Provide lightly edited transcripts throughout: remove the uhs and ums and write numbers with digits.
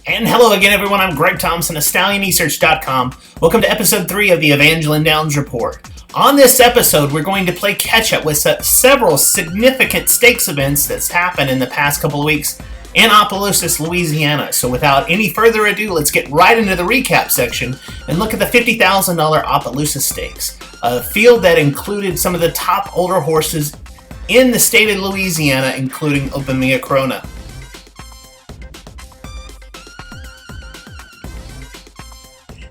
And hello again, everyone. I'm Greg Thompson of StallionResearch.com. Welcome to episode 3 of the Evangeline Downs Report. On this episode, we're going to play catch-up with several significant stakes events that's happened in the past couple of weeks in Opelousas, Louisiana. So without any further ado, let's get right into the recap section and look at the $50,000 Opelousas Stakes, a field that included some of the top older horses in the state of Louisiana, including Open Mia Corona.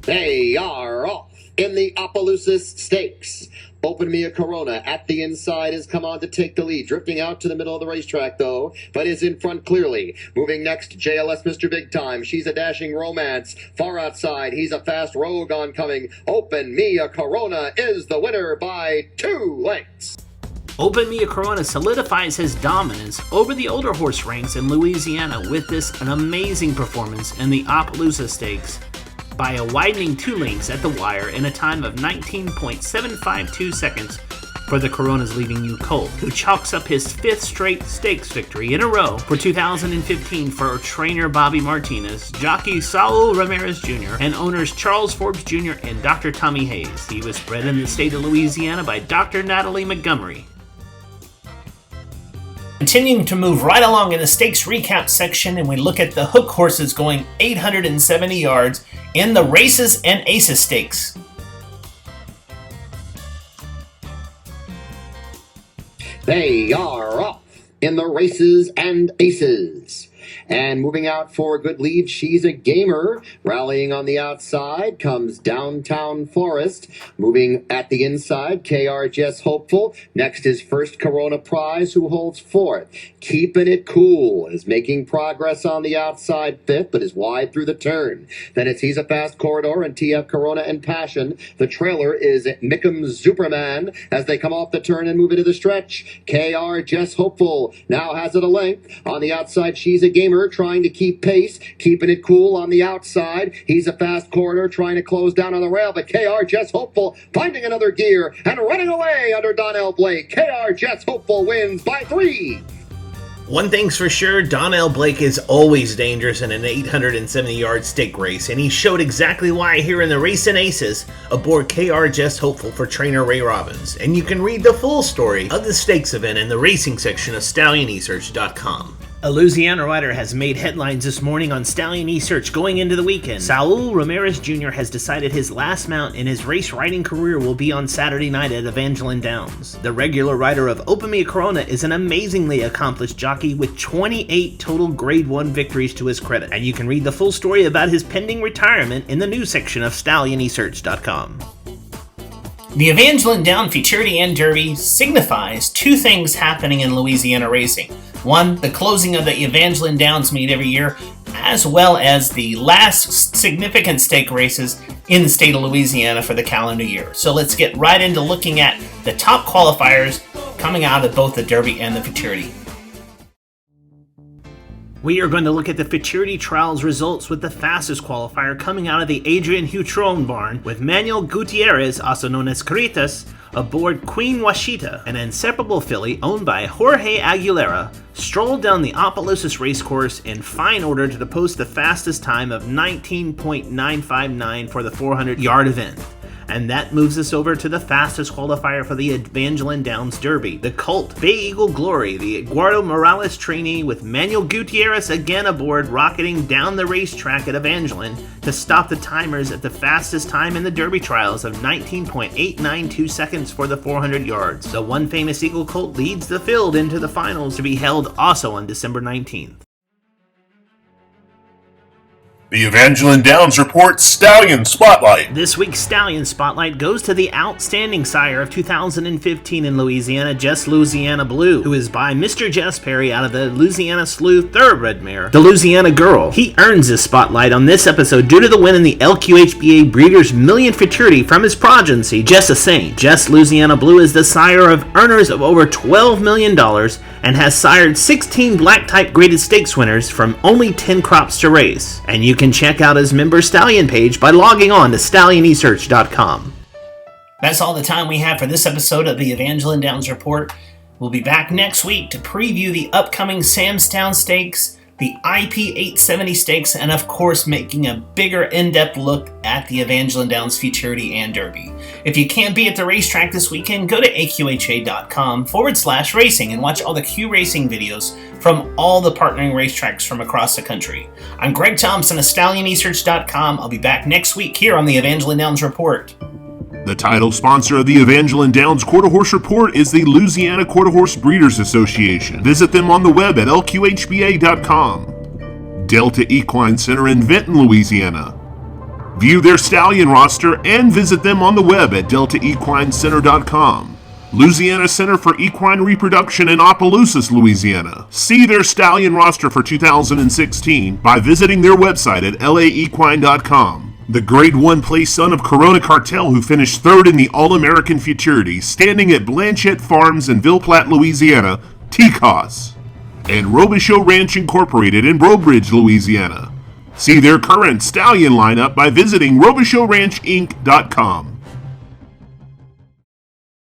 They are off in the Opelousas Stakes. Open Mia Corona at the inside has come on to take the lead. Drifting out to the middle of the racetrack, though, but is in front clearly. Moving next, JLS Mr. Big Time. She's a dashing romance. Far outside, he's a fast rogue oncoming. Open Mia Corona is the winner by 2 lengths. Open Mia Corona solidifies his dominance over the older horse ranks in Louisiana with an amazing performance in the Opelousas Stakes by a widening 2 lengths at the wire in a time of 19.752 seconds for the Corona's leading new colt, who chalks up his 5th straight stakes victory in a row for 2015 for trainer Bobby Martinez, jockey Saul Ramirez Jr., and owners Charles Forbes Jr. and Dr. Tommy Hayes. He was bred in the state of Louisiana by Dr. Natalie Montgomery. Continuing to move right along in the stakes recap section, and we look at the hook horses going 870 yards in the Races and Aces Stakes. They are off in the Races and Aces. And moving out for a good lead, She's a Gamer. Rallying on the outside comes Downtown Forest. Moving at the inside, KR Jess Hopeful. Next is First Corona Prize, who holds 4th. Keeping It Cool is making progress on the outside 5th, but is wide through the turn. Then it's He's a Fast Corridor and TF Corona and Passion. The trailer is Mickam Superman as they come off the turn and move into the stretch. KR Jess Hopeful now has it a length. On the outside, She's a Gamer trying to keep pace, Keeping It Cool on the outside. He's a Fast Corridor trying to close down on the rail, but KR Jess Hopeful finding another gear and running away under Donnell Blake. KR Jess Hopeful wins by 3. One thing's for sure, Donnell Blake is always dangerous in an 870-yard stake race, and he showed exactly why here in the Race and Aces aboard KR Jess Hopeful for trainer Ray Robbins. And you can read the full story of the stakes event in the racing section of StallionResearch.com. A Louisiana rider has made headlines this morning on Stallion eSearch going into the weekend. Saul Ramirez Jr. has decided his last mount in his race riding career will be on Saturday night at Evangeline Downs. The regular rider of Open Mia Corona is an amazingly accomplished jockey with 28 total Grade 1 victories to his credit. And you can read the full story about his pending retirement in the news section of StallionResearch.com. The Evangeline Down Futurity and Derby signifies 2 things happening in Louisiana racing. One, the closing of the Evangeline Downs meet every year, as well as the last significant stake races in the state of Louisiana for the calendar year. So let's get right into looking at the top qualifiers coming out of both the Derby and the Futurity. We are going to look at the Futurity Trials results with the fastest qualifier coming out of the Adrian Huitron barn with Manuel Gutierrez, also known as Caritas, aboard Queen Washita, an inseparable filly owned by Jorge Aguilera, strolled down the Opelousas racecourse in fine order to post the fastest time of 19.959 for the 400-yard event. And that moves us over to the fastest qualifier for the Evangeline Downs Derby. The Colt Bay Eagle Glory, the Eduardo Morales trainee with Manuel Gutierrez again aboard, rocketing down the racetrack at Evangeline to stop the timers at the fastest time in the Derby trials of 19.892 seconds for the 400 yards. The One Famous Eagle Colt leads the field into the finals to be held also on December 19th. The Evangeline Downs Report Stallion Spotlight. This week's Stallion Spotlight goes to the outstanding sire of 2015 in Louisiana, Jess Louisiana Blue, who is by Mr. Jess Perry out of the Louisiana Sleuth Thoroughbred mare, the Louisiana Girl. He earns this spotlight on this episode due to the win in the LQHBA Breeders' Million Futurity from his progeny, Jess a Saint. Jess Louisiana Blue is the sire of earners of over $12 million and has sired 16 black-type graded stakes winners from only 10 crops to race. And you can check out his member Stallion page by logging on to StallionResearch.com. That's all the time we have for this episode of the Evangeline Downs Report. We'll be back next week to preview the upcoming Samstown Stakes, the IP870 stakes, and of course making a bigger in-depth look at the Evangeline Downs Futurity and Derby. If you can't be at the racetrack this weekend, go to aqha.com/racing and watch all the Q Racing videos from all the partnering racetracks from across the country. I'm Greg Thompson of StallionResearch.com. I'll be back next week here on the Evangeline Downs Report. The title sponsor of the Evangeline Downs Quarter Horse Report is the Louisiana Quarter Horse Breeders Association. Visit them on the web at lqhba.com. Delta Equine Center in Vinton, Louisiana. View their stallion roster and visit them on the web at deltaequincenter.com. Louisiana Center for Equine Reproduction in Opelousas, Louisiana. See their stallion roster for 2016 by visiting their website at laequine.com. The Grade 1 place son of Corona Cartel, who finished third in the All-American Futurity, standing at Blanchette Farms in Ville Platte, Louisiana, TCOS. And Robichaux Ranch Incorporated in Brobridge, Louisiana. See their current stallion lineup by visiting RobichauxRanchInc.com.